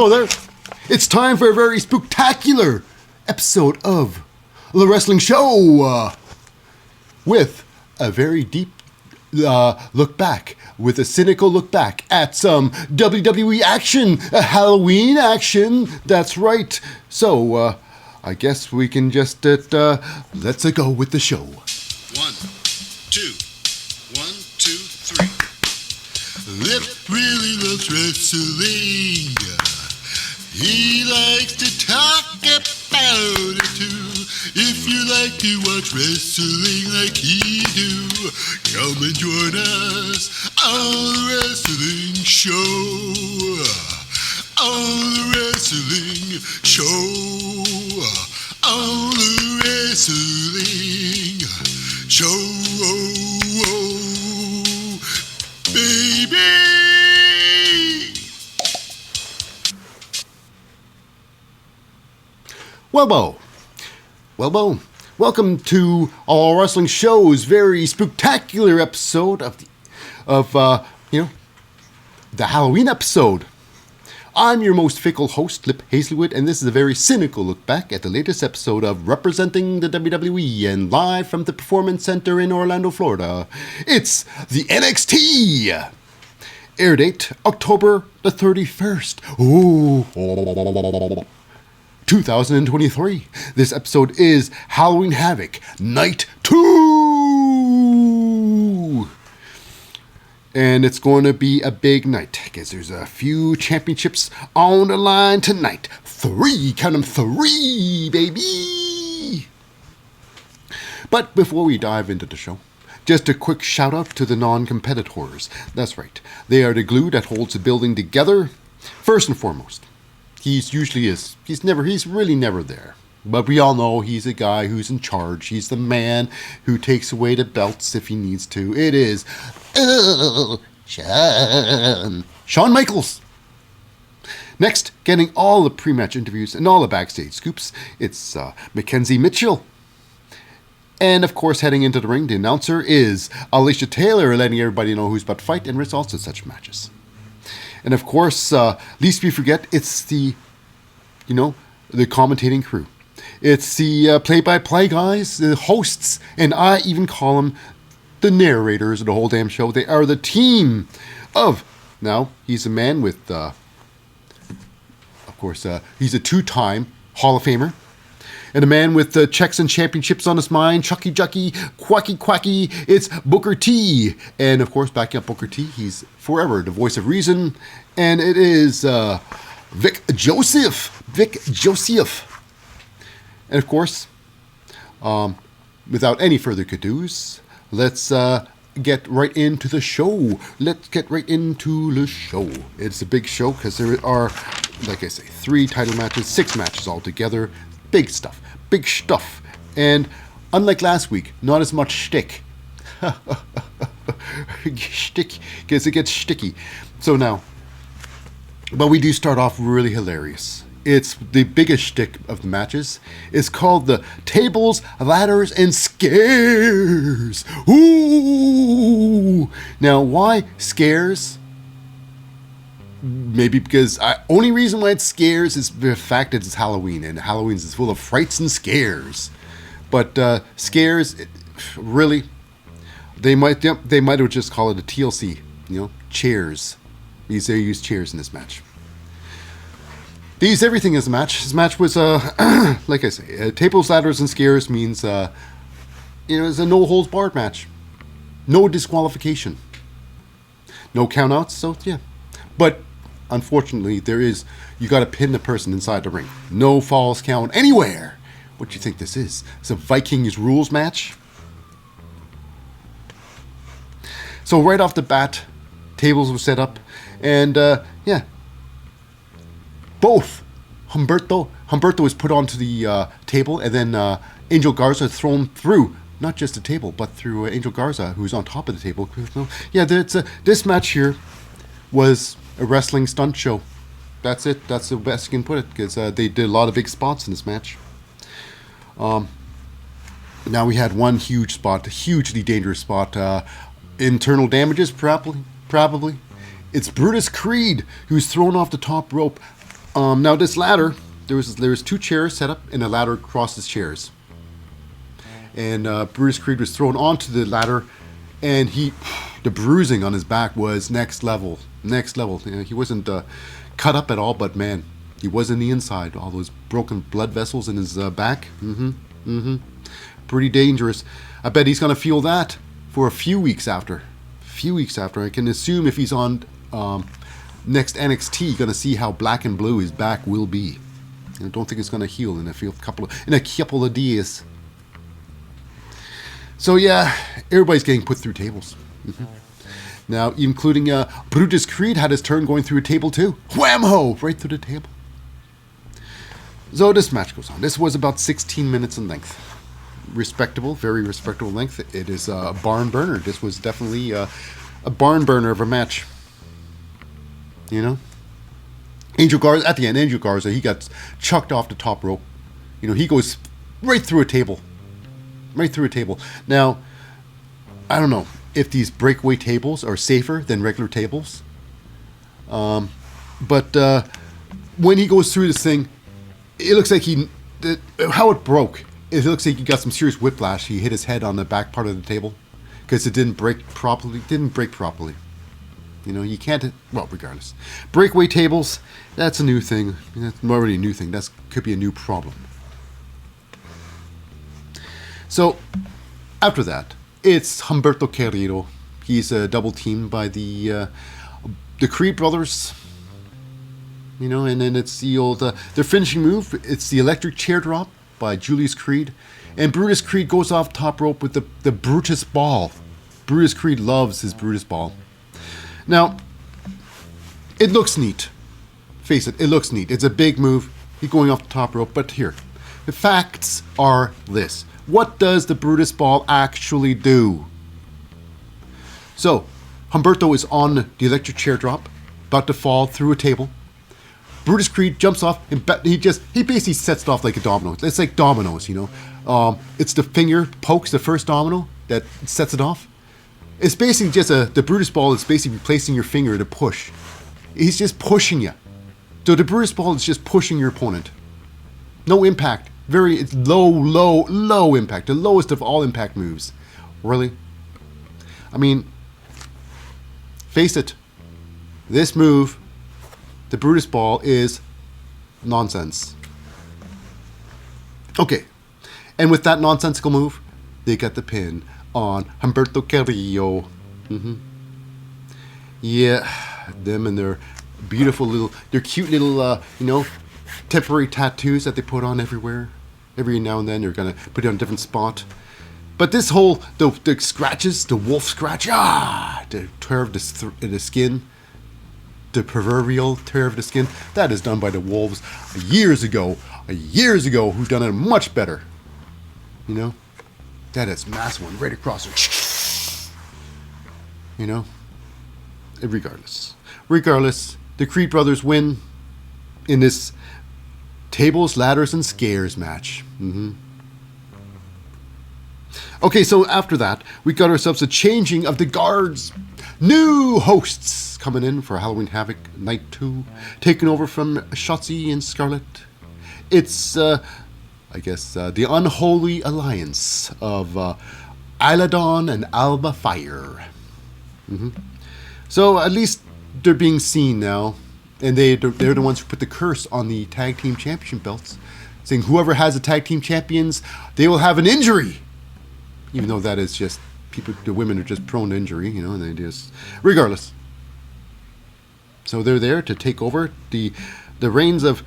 Hello there. It's time for a very spectacular episode of The Wrestling Show with a very deep look back, with a cynical look back at some WWE action, Halloween action. That's right. So, I guess we can just let's go with the show. 1, 2, 1, 2, 3. Lip really loves wrestling. He likes to talk about it too. If you like to watch wrestling like he do, come and join us on the wrestling show. On the wrestling show. On the wrestling show. Baby. Well, welcome to All Wrestling Show's very spectacular episode of the Halloween episode. I'm your most fickle host, Lip Hazlewood, and this is a very cynical look back at the latest episode of Representing the WWE and live from the Performance Center in Orlando, Florida. It's the NXT! Air date, October the 31st. Ooh. 2023. This episode is Halloween Havoc, Night 2! And it's going to be a big night, because there's a few championships on the line tonight. 3, count them 3, baby! But before we dive into the show, just a quick shout out to the non-competitors. That's right, they are the glue that holds the building together. First and foremost, he's really never there. But we all know he's a guy who's in charge. He's the man who takes away the belts if he needs to. It is Shawn Michaels. Next, getting all the pre-match interviews and all the backstage scoops, it's Mackenzie Mitchell. And of course, heading into the ring, the announcer is Alicia Taylor, letting everybody know who's about to fight and results of such matches. And of course, least we forget, it's the commentating crew. It's the play-by-play guys, the hosts, and I even call them the narrators of the whole damn show. They are the team of, now, he's a man with, he's a 2-time Hall of Famer, and a man with checks and championships on his mind, Chucky Jucky, Quacky Quacky, it's Booker T. And of course, backing up Booker T, he's forever the voice of reason, and it is Vic Joseph. And of course, without any further ado, let's get right into the show. It's a big show because there are, like I say, 3 title matches, 6 matches altogether. Big stuff. And unlike last week, not as much shtick. Shtick, because it gets shticky. So now, but we do start off really hilarious. It's the biggest shtick of the matches. It's called the Tables, Ladders, and Scares. Ooh! Now, why scares? Maybe because only reason why it scares is the fact that it's Halloween, and Halloween is full of frights and scares. But scares, really, they might have just call it a TLC. Chairs. They use chairs in this match. They use everything as a match. This match was, like I say, tables, ladders, and scares means, it's a no-holds-barred match. No disqualification. No countouts, so yeah. But, unfortunately, you gotta pin the person inside the ring. No falls count anywhere. What do you think this is? It's a Vikings rules match? So right off the bat, tables were set up, and, both Humberto was put onto the table, and then Angel Garza thrown through, not just the table, but through Angel Garza, who's on top of the table. Yeah, this match here was a wrestling stunt show. That's it. That's the best you can put it, because they did a lot of big spots in this match. Now we had one huge spot, a hugely dangerous spot. Internal damages, probably. It's Brutus Creed, who's thrown off the top rope. Now this ladder, there was 2 chairs set up, and a ladder crosses chairs. And Brutus Creed was thrown onto the ladder, and the bruising on his back was next level. Next level. You know, he wasn't cut up at all, but man, he was in the inside. All those broken blood vessels in his back. Pretty dangerous. I bet he's going to feel that for a few weeks after. I can assume if he's on next NXT, going to see how black and blue his back will be. I don't think it's going to heal in a couple of days. So yeah, everybody's getting put through tables. Now, including Brutus Creed had his turn going through a table too. Whammo! Right through the table. So this match goes on. This was about 16 minutes in length. Respectable, very respectable length. It is a barn burner. This was definitely a barn burner of a match. You know? At the end, Angel Garza, he got chucked off the top rope. You know, he goes right through a table. Now, I don't know if these breakaway tables are safer than regular tables. But when he goes through this thing, it looks like how it broke. It looks like he got some serious whiplash. He hit his head on the back part of the table because it didn't break properly. You know, you can't. Well, regardless, breakaway tables. That's a new thing. That's already a new thing. That could be a new problem. So, after that, it's Humberto Carrillo. He's double teamed by the Creed brothers. You know, and then it's the old their finishing move. It's the electric chair drop by Julius Creed, and Brutus Creed goes off top rope with the Brutus ball. Brutus Creed loves his Brutus ball. Now, it looks neat. Face it, it looks neat. It's a big move. He's going off the top rope, but here, the facts are this. What does the Brutus ball actually do? So, Humberto is on the electric chair drop, about to fall through a table. Brutus Creed jumps off and he basically sets it off like a domino. It's like dominoes, you know. It's the finger pokes the first domino that sets it off. It's basically just the Brutus ball is basically replacing your finger to push. He's just pushing you. So the Brutus ball is just pushing your opponent. No impact. It's low impact. The lowest of all impact moves. Really? I mean, face it. This move, the Brutus ball, is nonsense. Okay. And with that nonsensical move, they got the pin on Humberto Carrillo. Yeah, them and their beautiful their cute little, temporary tattoos that they put on everywhere. Every now and then they're gonna put it on a different spot. But this whole the scratches, the wolf scratch, the tear of the skin, the proverbial tear of the skin, that is done by the wolves years ago, who've done it much better. You know, that is massive one right across it. You know, regardless, the Creed brothers win in this tables, ladders, and scares match. Okay, so after that, we got ourselves a changing of the guards. New hosts coming in for Halloween Havoc Night 2, taking over from Shotzi and Scarlet. It's, the unholy alliance of Iladon and Alba Fire. So at least they're being seen now. And they're the ones who put the curse on the tag team championship belts, saying whoever has the tag team champions, they will have an injury. Even though that is just the women are just prone to injury, you know, and they just, regardless. So they're there to take over the reins of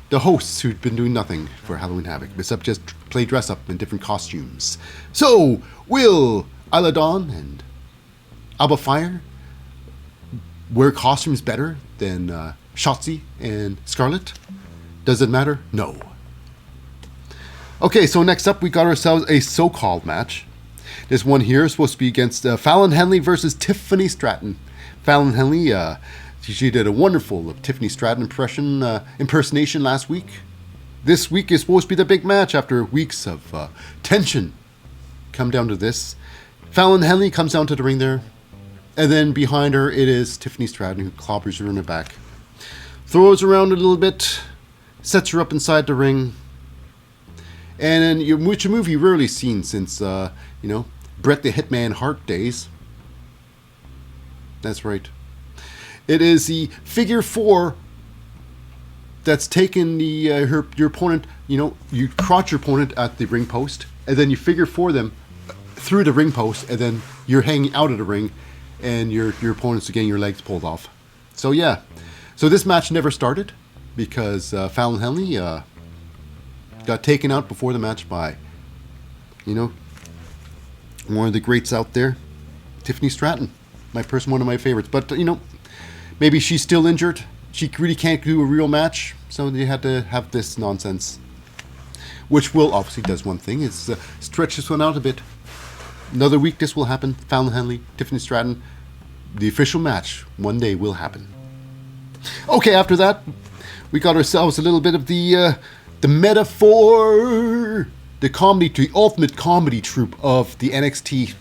the hosts who've been doing nothing for Halloween Havoc, except just play dress up in different costumes. So will Iladon and Alba Fire wear costumes better than Shotzi and Scarlet? Does it matter? No. Okay, so next up we got ourselves a so-called match. This one here is supposed to be against Fallon Henley versus Tiffany Stratton. Fallon Henley, she did a wonderful Tiffany Stratton impersonation last week. This week is supposed to be the big match after weeks of tension. Come down to this. Fallon Henley comes down to the ring there. And then behind her, it is Tiffany Stratton who clobbers her in the back. throws her around a little bit, sets her up inside the ring. And then, which a movie rarely seen since, Bret the Hitman Hart days. That's right. It is the figure 4 that's taken your opponent, you crotch your opponent at the ring post, and then you figure 4 them through the ring post, and then you're hanging out of the ring, and your opponent's getting your legs pulled off. So yeah. So this match never started because Fallon Henley got taken out before the match by, one of the greats out there, Tiffany Stratton, one of my favorites. But maybe she's still injured. She really can't do a real match, so they had to have this nonsense. Which will obviously does one thing: is stretch this one out a bit. Another week, this will happen. Fallon Henley, Tiffany Stratton, the official match one day will happen. Okay, after that, we got ourselves a little bit of the metaphor, the ultimate comedy troupe of the NXT.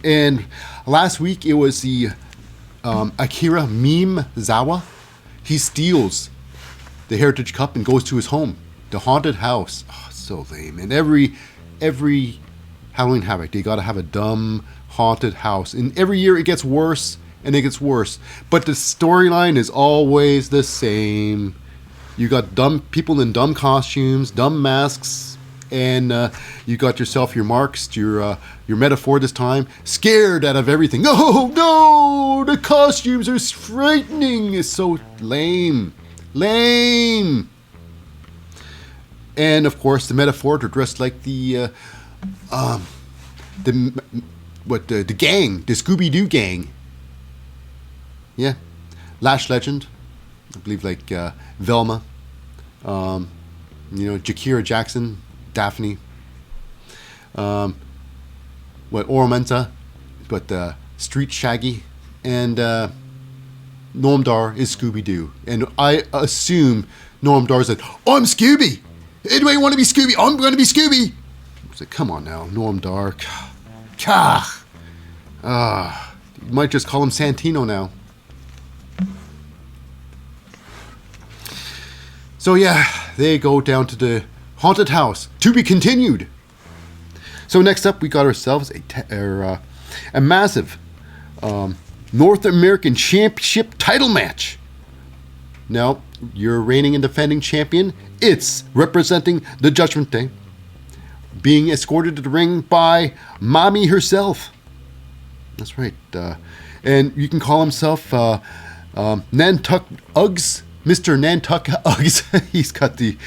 And last week it was the Akira Meme Zawa. He steals the Heritage Cup and goes to his home, the haunted house. Oh, so lame. And every Halloween Havoc, they gotta have a dumb haunted house. And every year it gets worse and it gets worse. But the storyline is always the same. You got dumb people in dumb costumes, dumb masks, and you got yourself your marks, your metaphor this time, scared out of everything. Oh no, the costumes are frightening. It's so lame. And of course, the metaphor, they're dressed like the gang, the Scooby-Doo gang. Yeah, Lash Legend, I believe, like Velma, Jakira Jackson, Daphne, Ormenta, Street Shaggy, and Noam Dar is Scooby-Doo. And I assume Noam Dar said, I'm Scooby! Anybody want to be Scooby? I'm going to be Scooby! I said, come on now, Noam Dar. You might just call him Santino now. So yeah, they go down to the haunted house. To be continued. So next up, we got ourselves a massive North American Championship title match. Now, your reigning and defending champion, it's representing the Judgment Day, being escorted to the ring by Mommy herself. That's right. And you can call himself Nantuck Uggs. Mr. Nantuck Uggs. He's got these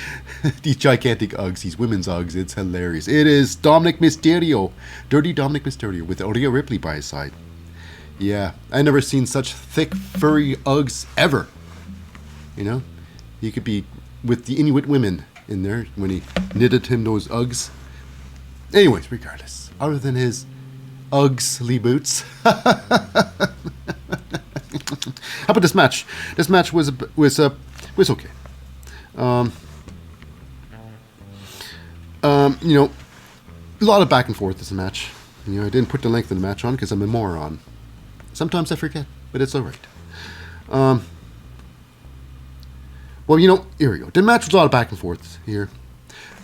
gigantic Uggs, these women's Uggs. It's hilarious. It is Dominic Mysterio. Dirty Dominic Mysterio with Rhea Ripley by his side. Yeah, I never seen such thick, furry Uggs ever. He could be with the Inuit women in there when he knitted him those Uggs. Anyways, regardless, other than his Uggsly boots. How about this match? This match was okay. A lot of back and forth this match. I didn't put the length of the match on because I'm a moron. Sometimes I forget, but it's all right. Here we go. The match was a lot of back and forth here.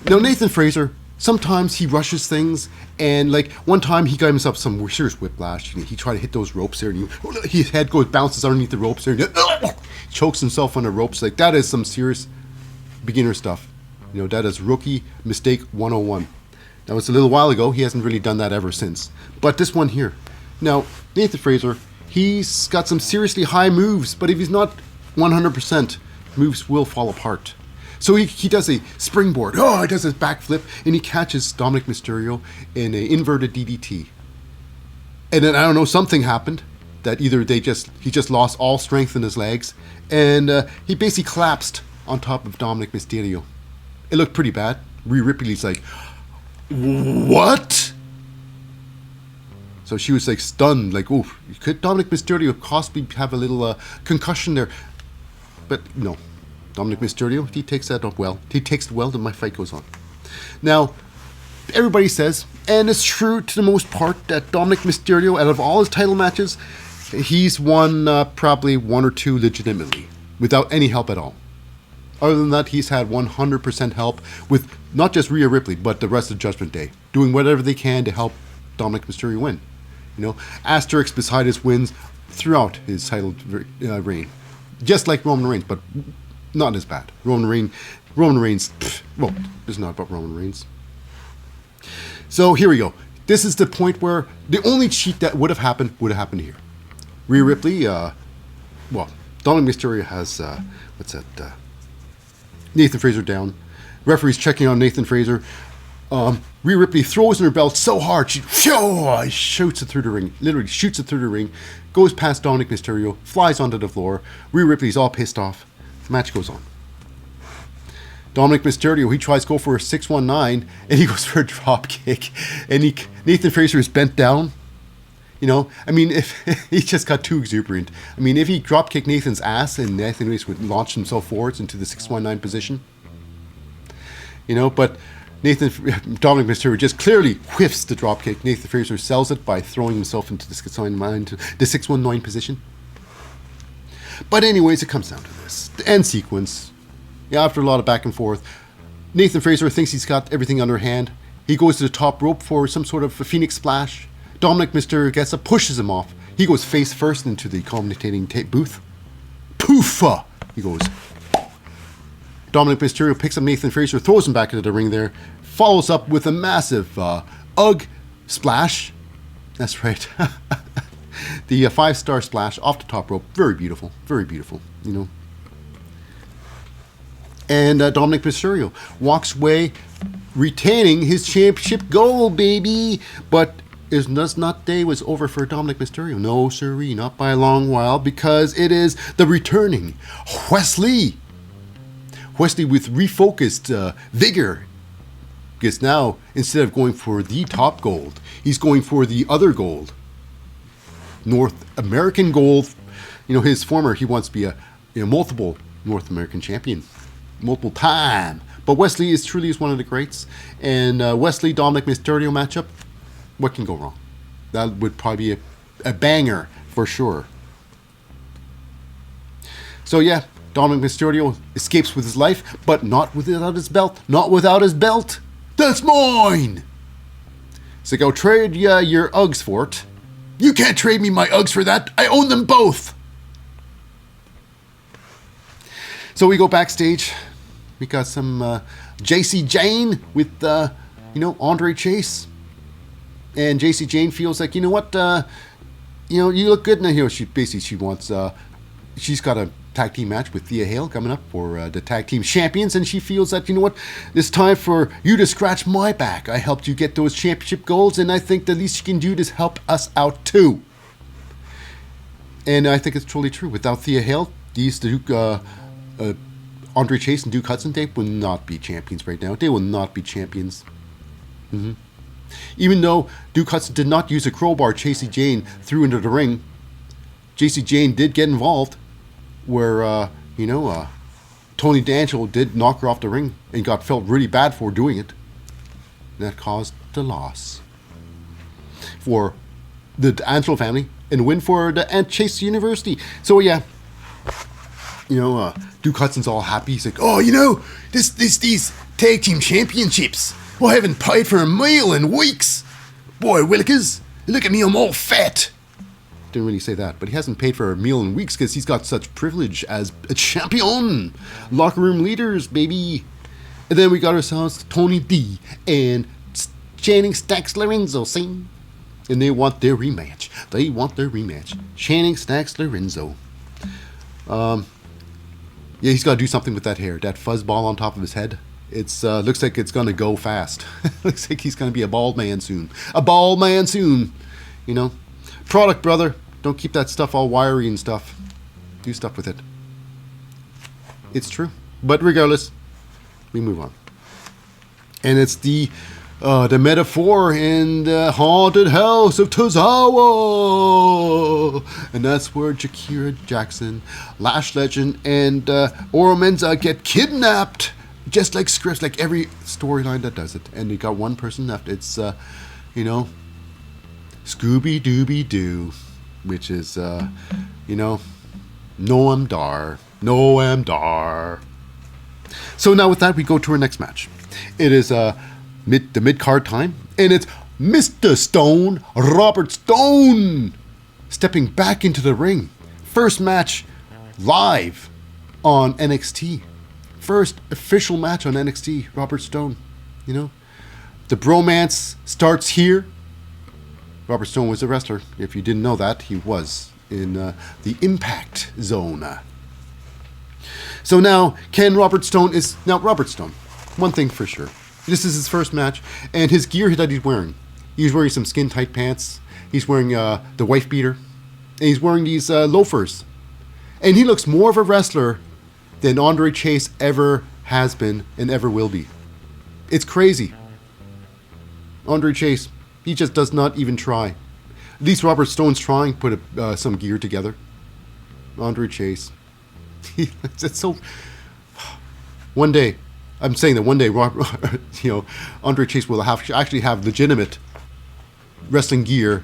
Now, Nathan Fraser, sometimes he rushes things, and like one time he got himself some serious whiplash. He tried to hit those ropes there, and his head bounces underneath the ropes there, and chokes himself on the ropes. Like, that is some serious beginner stuff. That is rookie mistake 101. That was a little while ago. He hasn't really done that ever since. But this one here. Now, Nathan Fraser, he's got some seriously high moves, but if he's not 100%, moves will fall apart. So he does a springboard. He does his backflip, and he catches Dominic Mysterio in an inverted DDT. And then, I don't know, something happened that either he just lost all strength in his legs, and he basically collapsed on top of Dominic Mysterio. It looked pretty bad. Rhea Ripley's like, what? So she was like stunned, like, oh, could Dominic Mysterio possibly have a little concussion there? But no. Dominic Mysterio, he takes that up well. He takes it well, and my fight goes on. Now, everybody says, and it's true to the most part, that Dominic Mysterio, out of all his title matches, he's won probably one or two legitimately. without any help at all. Other than that, he's had 100% help with not just Rhea Ripley, but the rest of Judgment Day, doing whatever they can to help Dominic Mysterio win. You know, asterisks beside his wins throughout his title reign. Just like Roman Reigns, but not as bad. Roman Reigns, well, it's not about Roman Reigns. So here we go. This is the point where the only cheat that would have happened here. Rhea Ripley, Dominic Mysterio has, Nathan Fraser down. Referee's checking on Nathan Fraser. Rhea Ripley throws in her belt so hard, she shoots it through the ring. Literally shoots it through the ring. Goes past Dominic Mysterio, flies onto the floor. Rhea Ripley's all pissed off. The match goes on. Dominic Mysterio, he tries to go for a 619, and he goes for a drop kick. And Nathan Fraser is bent down. You know, I mean, if he just got too exuberant. I mean, if he drop kicked Nathan's ass and Nathan Fraser would launch himself forwards into the 619 position. You know, but Dominic Mysterio just clearly whiffs the drop kick. Nathan Fraser sells it by throwing himself into the 619 position. But anyways, it comes down to this. The end sequence. Yeah, after a lot of back and forth, Nathan Fraser thinks he's got everything under hand. He goes to the top rope for some sort of a Phoenix splash. Dominic Mysterio gets up, pushes him off. He goes face first into the commentating booth. Poofa! He goes. Dominic Mysterio picks up Nathan Fraser, throws him back into the ring there, follows up with a massive UGG splash. That's right. The 5-star splash off the top rope. Very beautiful, you know. And Dominic Mysterio walks away retaining his championship gold, baby. But not day was over for Dominic Mysterio. No, sirree, not by a long while, because it is the returning Wesley. Wesley with refocused vigor. Because now, instead of going for the top gold, he's going for the other gold. North American gold. You know, he wants to be a multiple North American champion. Multiple time. But Wesley is truly one of the greats. And Wesley Dominic Mysterio matchup, what can go wrong? That would probably be a banger for sure. So yeah, Dominic Mysterio escapes with his life, but not without his belt. Not without his belt. That's mine! So go trade your Uggs for it. You can't trade me my Uggs for that. I own them both. So we go backstage. We got some JC Jane with, Andre Chase. And JC Jane feels like, you know what, you look good now. She wants, she's got a tag team match with Thea Hale coming up for the tag team champions. And she feels that, you know what, it's time for you to scratch my back. I helped you get those championship goals. And I think the least you can do is help us out too. And I think it's totally true. Without Thea Hale, these Duke, Andre Chase and Duke Hudson, they will not be champions right now. They will not be champions. Mm-hmm. Even though Duke Hudson did not use a crowbar JC Jane threw into the ring, JC Jane did get involved where, Tony D'Angelo did knock her off the ring and felt really bad for doing it. And that caused the loss for the D'Angelo family and win for the Chase University. So, yeah. Duke Hudson's all happy. He's like, oh, these tag team championships. Oh, I haven't paid for a meal in weeks. Boy, Willikers, look at me, I'm all fat. Didn't really say that, but he hasn't paid for a meal in weeks because he's got such privilege as a champion. Locker room leaders, baby. And then we got ourselves Tony D and Channing Stacks Lorenzo, see? And they want their rematch. Channing Stacks Lorenzo. Yeah, he's got to do something with that hair. That fuzzball on top of his head. It's looks like it's going to go fast. Looks like he's going to be a bald man soon. Product, brother. Don't keep that stuff all wiry and stuff. Do stuff with it. It's true. But regardless, we move on. And it's the metaphor in the haunted house of Tozawa. And that's where Jakira Jackson, Lash Legend, and Oro Menza get kidnapped. Just like scripts, like every storyline that does it. And you got one person left. It's, Scooby-Dooby-Doo, which is, Noam Dar. Noam Dar. So now with that, we go to our next match. It is the mid-card time, and it's Mr. Stone, Robert Stone, stepping back into the ring. First match live on NXT. First official match on NXT, Robert Stone. You know, the bromance starts here. Robert Stone was a wrestler. If you didn't know that, he was in the Impact Zone. So now, Robert Stone, one thing for sure. This is his first match, and his gear that he's wearing some skin-tight pants. He's wearing the wife beater, and he's wearing these loafers. And he looks more of a wrestler than Andre Chase ever has been and ever will be. It's crazy. Andre Chase, he just does not even try. At least Robert Stone's trying to put some gear together. Andre Chase. It's so... One day, I'm saying that one day, Andre Chase will actually have legitimate wrestling gear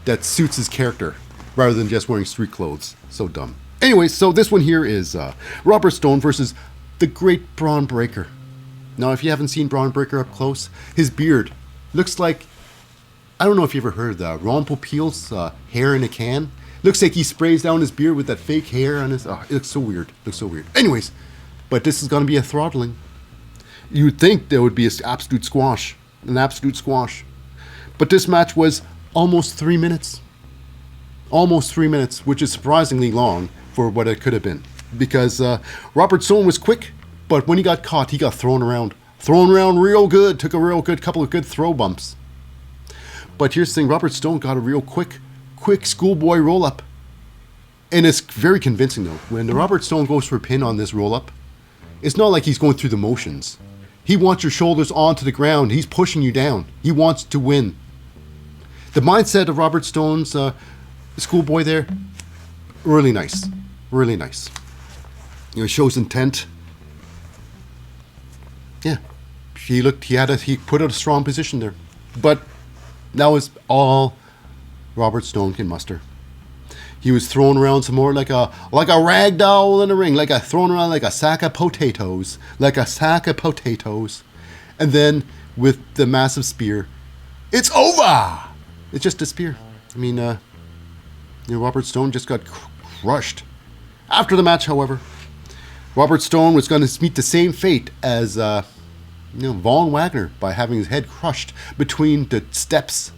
that suits his character, rather than just wearing street clothes. So dumb. Anyway, so this one here is Robert Stone versus the great Bron Breakker. Now, if you haven't seen Bron Breakker up close, his beard looks like, I don't know if you ever heard the Ron Popeil's hair in a can. Looks like he sprays down his beard with that fake hair on his... it looks so weird. Anyways, but this is going to be a throttling. You would think there would be an absolute squash. But this match was almost 3 minutes. Which is surprisingly long for what it could have been. Because Robert Stone was quick, but when he got caught, he got thrown around. Real good. Took a couple of good throw bumps. But here's the thing, Robert Stone got a real quick schoolboy roll-up. And it's very convincing, though. When Robert Stone goes for a pin on this roll-up, it's not like he's going through the motions. He wants your shoulders onto the ground. He's pushing you down. He wants to win. The mindset of Robert Stone's schoolboy there, really nice. It shows intent. Yeah. He put out a strong position there. But that was all Robert Stone can muster. He was thrown around some more like a rag doll in the ring, thrown around like a sack of potatoes. And then with the massive spear, it's over! It's just a spear. I mean, Robert Stone just got crushed. After the match, however, Robert Stone was going to meet the same fate as Von Wagner by having his head crushed between the steps,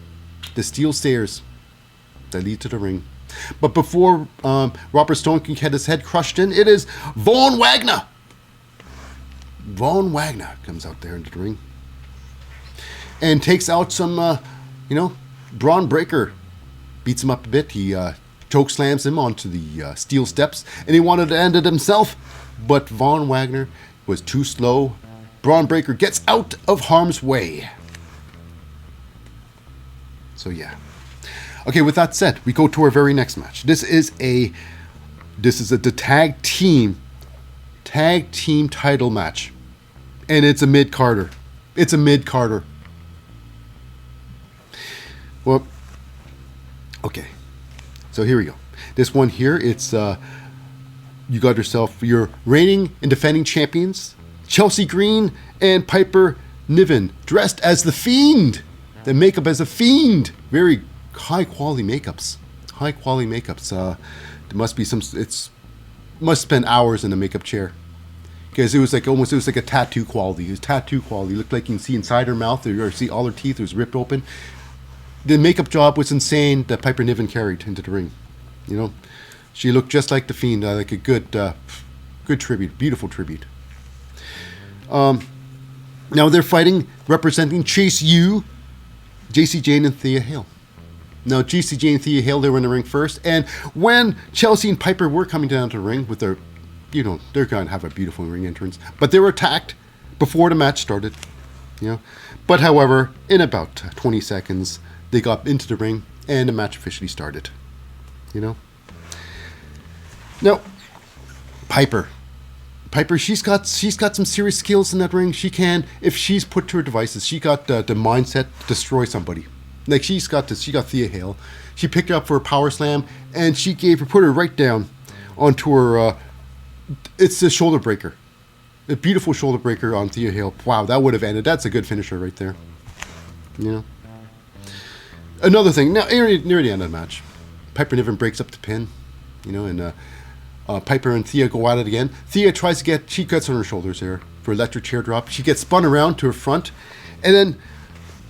the steel stairs that lead to the ring. But before Robert Stone can get his head crushed in, it is Von Wagner. Von Wagner comes out there into the ring and takes out some, Bron Breakker. Beats him up a bit. He choke slams him onto the steel steps, and he wanted to end it himself, but Von Wagner was too slow. Bron Breakker gets out of harm's way. So yeah. Okay, with that said, we go to our very next match. This is the tag team title match, and it's a mid-carder. Well, okay. So here we go. This one here, it's you got yourself your reigning and defending champions, Chelsea Green and Piper Niven, dressed as the Fiend. The makeup as a Fiend. Very high quality makeups. There must be must spend hours in the makeup chair, because it was like a tattoo quality. It was tattoo quality. It looked like you can see inside her mouth, or see all her teeth. It was ripped open. The makeup job was insane that Piper Niven carried into the ring. She looked just like the Fiend, like a good tribute, beautiful tribute. Now they're fighting, representing Chase U, JC Jane and Thea Hale. Now JC Jane and Thea Hale, they were in the ring first, and when Chelsea and Piper were coming down to the ring with their, they're going to have a beautiful ring entrance, but they were attacked before the match started. But however, in about 20 seconds, they got into the ring and the match officially started. Now, Piper, she's got some serious skills in that ring. She can, if she's put to her devices, she got the mindset to destroy somebody. Like she got Thea Hale. She picked her up for a power slam, and put her right down onto her it's a shoulder breaker. A beautiful shoulder breaker on Thea Hale. Wow, that would have ended. That's a good finisher right there. You know. Another thing. Now, near the end of the match, Piper Niven breaks up the pin. You know, and Piper and Thea go at it again. Thea tries to get... She gets on her shoulders there for electric chair drop. She gets spun around to her front. And then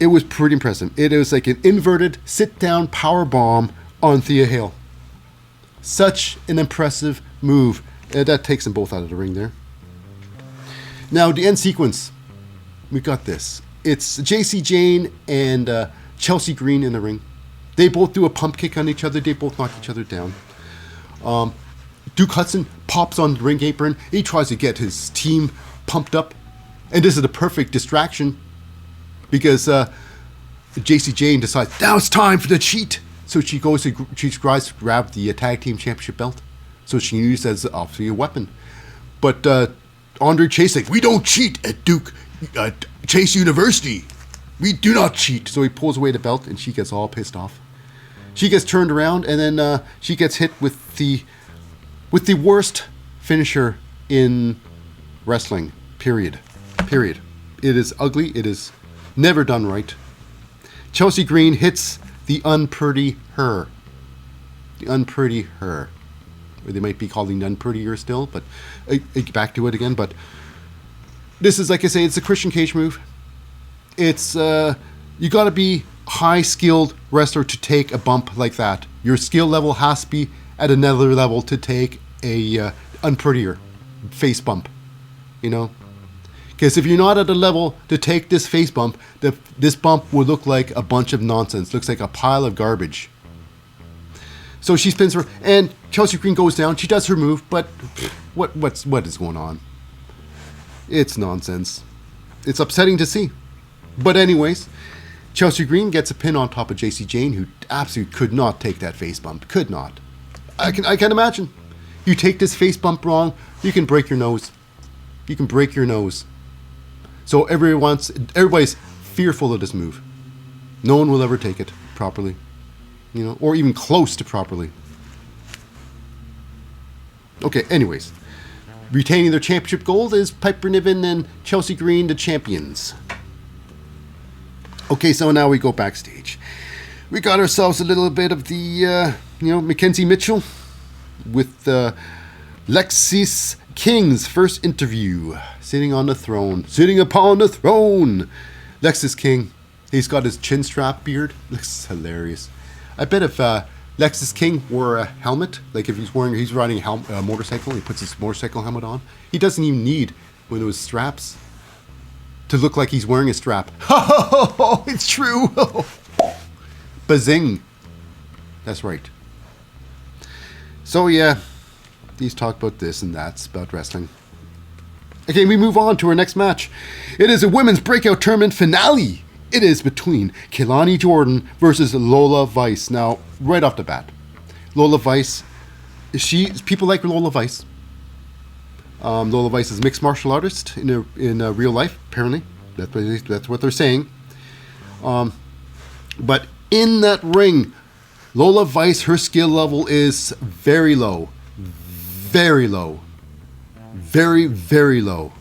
it was pretty impressive. It was like an inverted sit-down power bomb on Thea Hale. Such an impressive move. That takes them both out of the ring there. Now, the end sequence. We got this. It's JC Jane and Chelsea Green in the ring. They both do a pump kick on each other. They both knock each other down. Duke Hudson pops on the ring apron. He tries to get his team pumped up. And this is the perfect distraction because JC Jane decides, now it's time for the cheat. So she goes to grab the tag team championship belt. So she can use it as obviously a weapon. But Andre Chase like, we don't cheat at Duke Chase University. We do not cheat. So he pulls away the belt and she gets all pissed off. She gets turned around and then she gets hit with the worst finisher in wrestling. Period. It is ugly. It is never done right. Chelsea Green hits the unpretty her. Or they might be calling the unprettier still, but back to it again. But this is, like I say, it's a Christian Cage move. It's you got to be high-skilled wrestler to take a bump like that. Your skill level has to be at another level to take a unprettier face bump. You know, because if you're not at a level to take this face bump, this bump would look like a bunch of nonsense. Looks like a pile of garbage. So she spins her, and Chelsea Green goes down. She does her move, but what is going on? It's nonsense. It's upsetting to see. But anyways, Chelsea Green gets a pin on top of JC Jane, who absolutely could not take that face bump. Could not. I can imagine. You take this face bump wrong, you can break your nose. You can break your nose. So everybody's fearful of this move. No one will ever take it properly. You know, or even close to properly. Okay, anyways. Retaining their championship gold is Piper Niven and Chelsea Green, the champions. Okay, so now we go backstage. We got ourselves a little bit of the, Mackenzie Mitchell with Lexis King's first interview. Sitting upon the throne. Lexis King. He's got his chin strap beard. Looks hilarious. I bet if Lexis King wore a helmet, like if he's riding a motorcycle, he puts his motorcycle helmet on, he doesn't even need one of those straps to look like he's wearing a strap. Oh, it's true. Bazing. That's right. So yeah, these talk about this and that's about wrestling. Okay, we move on to our next match. It is a women's breakout tournament finale. It is between Kehlani Jordan versus Lola Vice. Now, right off the bat, Lola Vice, people like Lola Vice. Lola Vice is a mixed martial artist in real life, apparently. That's what they're saying. But in that ring, Lola Vice, her skill level is very low. Very low. Very, very low.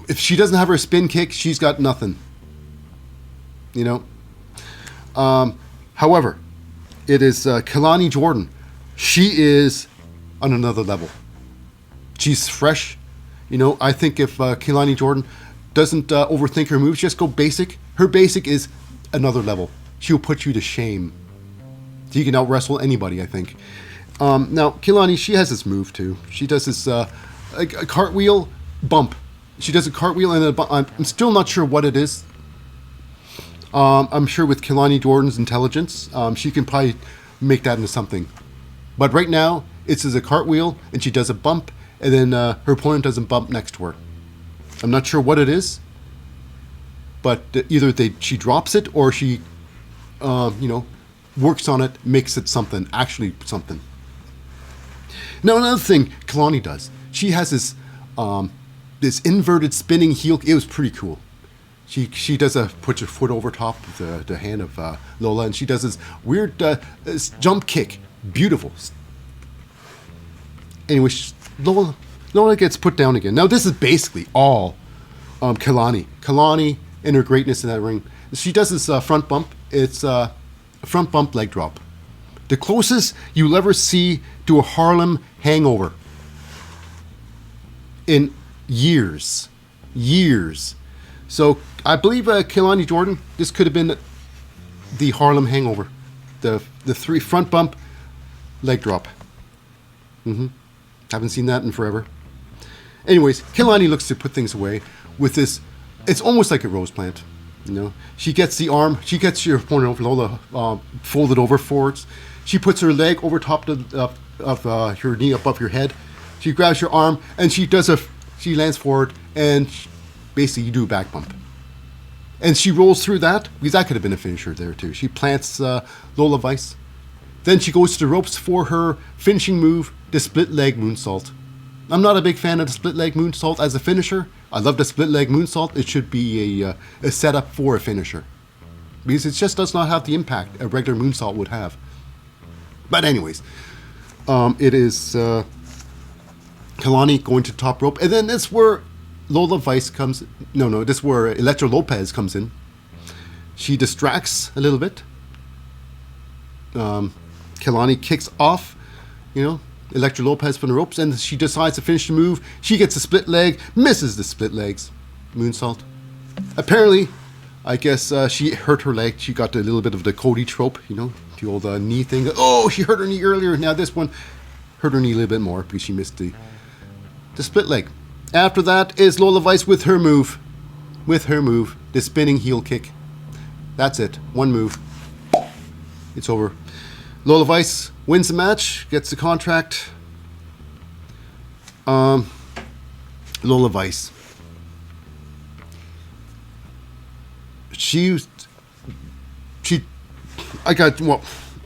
If she doesn't have her spin kick, she's got nothing. You know? However, it is Kehlani Jordan. She is on another level. She's fresh. You know, I think if Kehlani Jordan doesn't overthink her moves, just go basic. Her basic is another level. She'll put you to shame. She can out-wrestle anybody, I think. Now, Kehlani, she has this move, too. She does this a cartwheel bump. She does a cartwheel and a bump. I'm still not sure what it is. I'm sure with Kehlani Jordan's intelligence, she can probably make that into something. But right now, it's as a cartwheel, and she does a bump, and then her opponent doesn't bump next to her. I'm not sure what it is, but either she drops it or she, works on it, makes it something, actually something. Now, another thing Kehlani does, she has this inverted spinning heel. It was pretty cool. She does puts her foot over top of the hand of Lola, and she does this weird this jump kick. Beautiful. Anyway, Lola gets put down again. Now, this is basically all Kehlani. Kehlani and her greatness in that ring. She does this front bump. It's a front bump leg drop. The closest you'll ever see to a Harlem hangover in years. So I believe Kehlani Jordan, this could have been the Harlem hangover. The 3 front bump leg drop. Haven't seen that in forever. Anyways, Kehlani looks to put things away with this. It's almost like a rose plant. You know, she gets the arm. She gets your opponent over, Lola, folded over forwards. She puts her leg over top of your knee above your head. She grabs your arm and she lands forward and basically you do a back bump. And she rolls through that because that could have been a finisher there too. She plants Lola Vice. Then she goes to the ropes for her finishing move, the split leg moonsault. I'm not a big fan of the split leg moonsault as a finisher. I love the split leg moonsault. It should be a setup for a finisher because it just does not have the impact a regular moonsault would have. But anyways, it is Kehlani going to top rope, and then that's where Lola Vice comes. This is where Elektra Lopez comes in. She distracts a little bit. Kehlani kicks off, Elektra Lopez from the ropes, and she decides to finish the move. She gets a split leg, misses the split legs, moonsault. Apparently, I guess she hurt her leg. She got a little bit of the Cody trope, the old knee thing. Oh, she hurt her knee earlier. Now this one hurt her knee a little bit more because she missed the split leg. After that is Lola Vice with her move, the spinning heel kick. That's it. One move. It's over. Lola Vice wins the match, gets the contract. Lola Vice.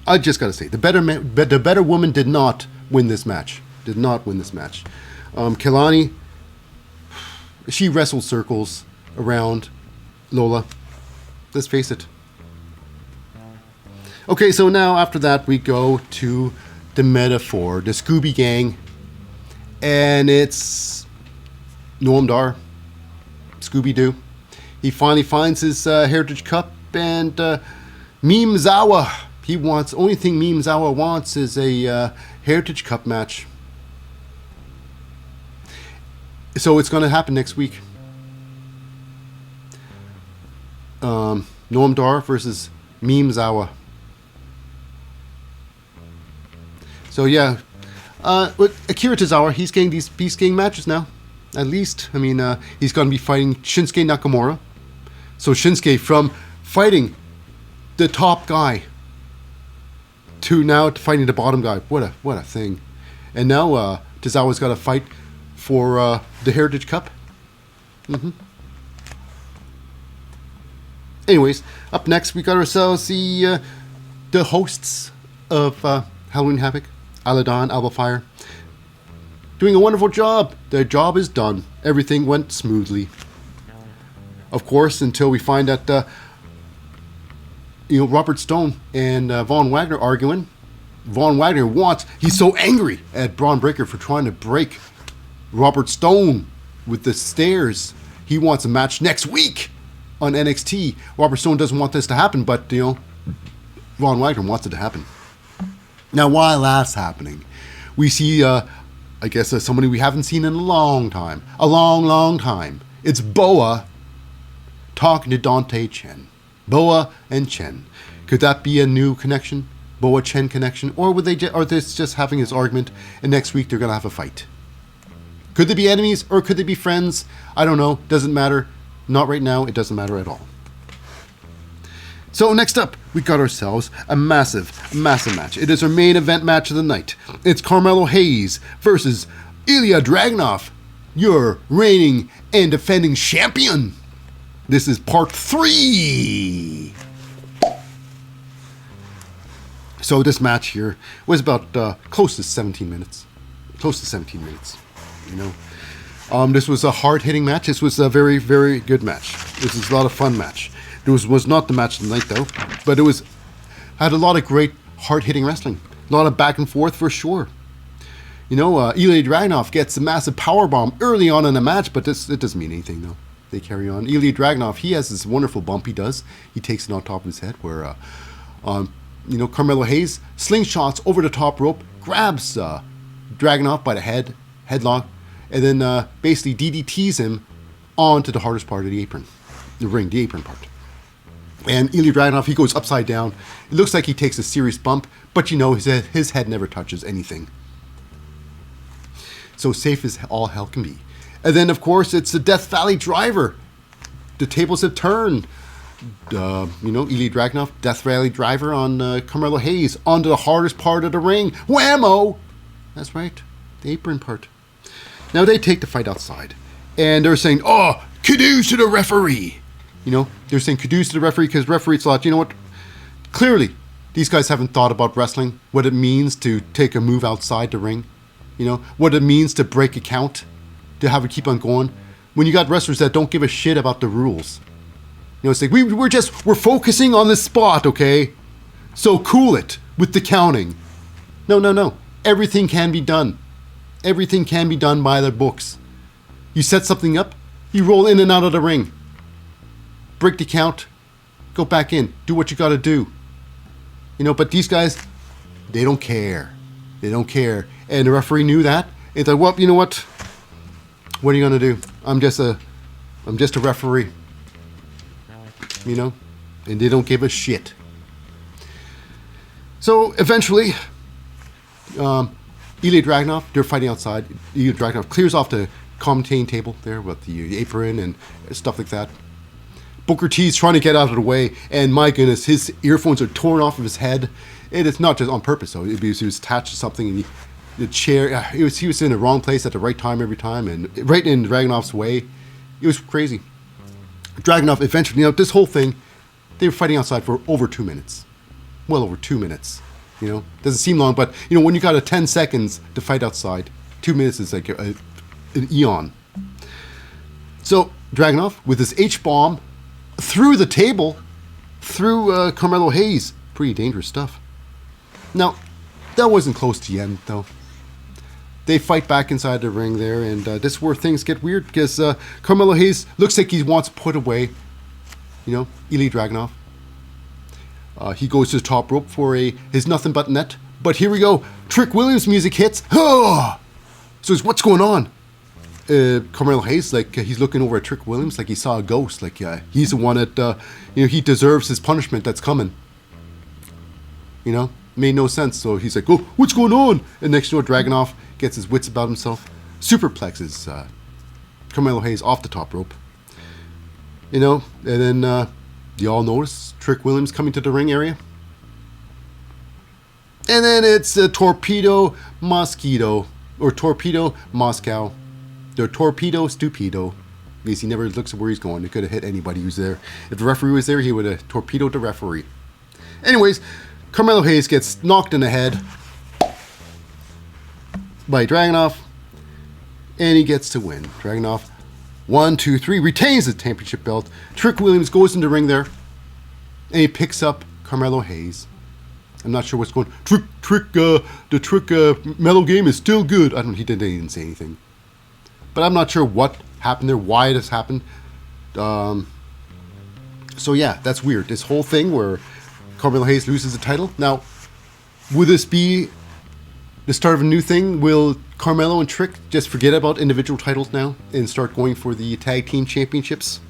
I just gotta say, the better woman did not win this match. Kehlani, she wrestled circles around Lola. Let's face it. Okay, so now after that we go to the metaphor, the Scooby Gang, and it's Noam Dar, Scooby-Doo. He finally finds his Heritage Cup, and Meme Zawa. Only thing Meme Zawa wants is a Heritage Cup match. So it's going to happen next week. Noam Dar versus Meme Zawa. So yeah, with Akira Tozawa, he's getting these Beast Gang matches now. At least, he's going to be fighting Shinsuke Nakamura. So Shinsuke, from fighting the top guy to now fighting the bottom guy. What a thing! And now Tozawa's got to fight for the Heritage Cup. Anyways, up next we got ourselves the hosts of Halloween Havoc. Aladdin, Alba Fire, doing a wonderful job. Their job is done. Everything went smoothly. Of course, until we find that Robert Stone and Von Wagner arguing. Von Wagner he's so angry at Bron Breakker for trying to break Robert Stone with the stairs. He wants a match next week on NXT. Robert Stone doesn't want this to happen, but Von Wagner wants it to happen. Now, while that's happening, we see, somebody we haven't seen in a long time. A long, long time. It's Boa talking to Dante Chen. Boa and Chen. Could that be a new connection? Boa-Chen connection? Or are they just having this argument, and next week they're going to have a fight? Could they be enemies, or could they be friends? I don't know. Doesn't matter. Not right now. It doesn't matter at all. So next up, we got ourselves a massive match. It is our main event match of the night. It's Carmelo Hayes versus Ilya Dragunov, your reigning and defending champion. This is part 3. So this match here was about close to 17 minutes. This was a hard-hitting match. This was a very, very good match. This was a lot of fun match. It was not the match of the night, though, but had a lot of great hard-hitting wrestling. A lot of back and forth for sure. Ilya Dragunov gets a massive powerbomb early on in the match, but it doesn't mean anything, though. They carry on. Ilya Dragunov, he has this wonderful bump he does. He takes it on top of his head where, Carmelo Hayes slingshots over the top rope, grabs Dragunov by the headlock, and then basically DDTs him onto the hardest part of the apron, the apron part. And Ilya Dragunov, he goes upside down. It looks like he takes a serious bump, but his head never touches anything. So safe as all hell can be. And then, of course, it's the Death Valley Driver. The tables have turned. Ilya Dragunov, Death Valley Driver on Carmelo Hayes onto the hardest part of the ring. Whammo! That's right, the apron part. Now they take the fight outside, and they're saying, "Oh, kudos to the referee." They're saying kudos to the referee because referee thought, you know what? Clearly, these guys haven't thought about wrestling, what it means to take a move outside the ring, what it means to break a count, to have it keep on going. When you got wrestlers that don't give a shit about the rules. It's like, we're focusing on this spot, okay? So cool it with the counting. No. Everything can be done. Everything can be done by the books. You set something up, you roll in and out of the ring. Break the count, go back in, do what you got to do. But these guys, they don't care. They don't care. And the referee knew that. It's like, well, you know what? What are you going to do? I'm just a referee. And they don't give a shit. So eventually, Ilya Dragunov, they're fighting outside. Ilya Dragunov clears off the commentating table there with the apron and stuff like that. Booker T's trying to get out of the way, and my goodness, his earphones are torn off of his head. And it's not just on purpose, though. He was attached to something, and the chair, he was in the wrong place at the right time every time, and right in Dragunov's way. It was crazy. Dragunov eventually, this whole thing, they were fighting outside for over 2 minutes. Well over 2 minutes. Doesn't seem long, but, when you got a 10 seconds to fight outside, 2 minutes is like an eon. So, Dragunov, with his H-bomb, through the table, through Carmelo Hayes. Pretty dangerous stuff. Now, that wasn't close to the end, though. They fight back inside the ring there, and this is where things get weird, because Carmelo Hayes looks like he wants to put away, Ilya Dragunov. He goes to the top rope for his nothing but net. But here we go. Trick Williams music hits. So what's going on? Carmelo Hayes, like he's looking over at Trick Williams like he saw a ghost. Like he's the one that, he deserves his punishment that's coming. Made no sense. So he's like, oh, what's going on? And next Dragunov gets his wits about himself. Superplexes Carmelo Hayes off the top rope. And then you all notice Trick Williams coming to the ring area. And then it's a Torpedo Mosquito, or Torpedo Moscow. The Torpedo Stupido. Because he never looks at where he's going. He could have hit anybody who's there. If the referee was there, he would have torpedoed the referee. Anyways, Carmelo Hayes gets knocked in the head by Dragunov. And he gets to win. Dragunov, 1, 2, 3, retains the championship belt. Trick Williams goes in the ring there. And he picks up Carmelo Hayes. I'm not sure what's going on. The Trick Mellow game is still good. He didn't say anything. But I'm not sure what happened there, why it has happened. So yeah, that's weird. This whole thing where Carmelo Hayes loses the title. Now, will this be the start of a new thing? Will Carmelo and Trick just forget about individual titles now and start going for the tag team championships?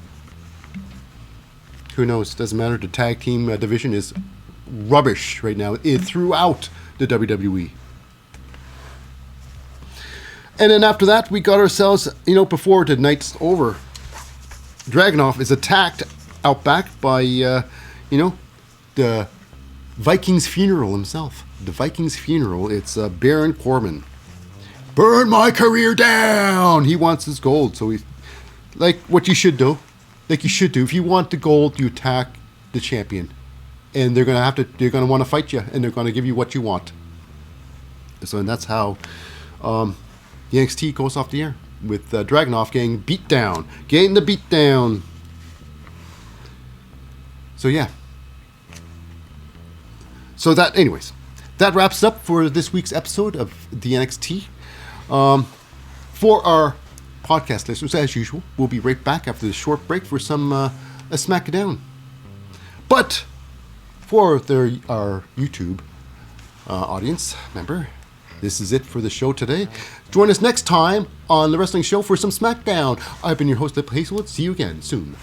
Who knows? Doesn't matter. The tag team division is rubbish right now throughout the WWE. And then after that, we got ourselves, before the night's over, Dragunov is attacked out back by, the Vikings funeral himself. The Vikings funeral, it's Baron Corbin. Burn my career down! He wants his gold, so he's like what you should do. Like you should do. If you want the gold, you attack the champion. And they're gonna want to fight you, and they're gonna give you what you want. So, and that's how the NXT goes off the air, with Dragunov getting the beat down. So yeah. So that, anyways, that wraps up for this week's episode of the NXT. For our podcast listeners, as usual, we'll be right back after this short break for some a SmackDown. But for our YouTube audience, remember, this is it for the show today. Join us next time on The Wrestling Show for some SmackDown. I've been your host, Lip Hazlewood. See you again soon.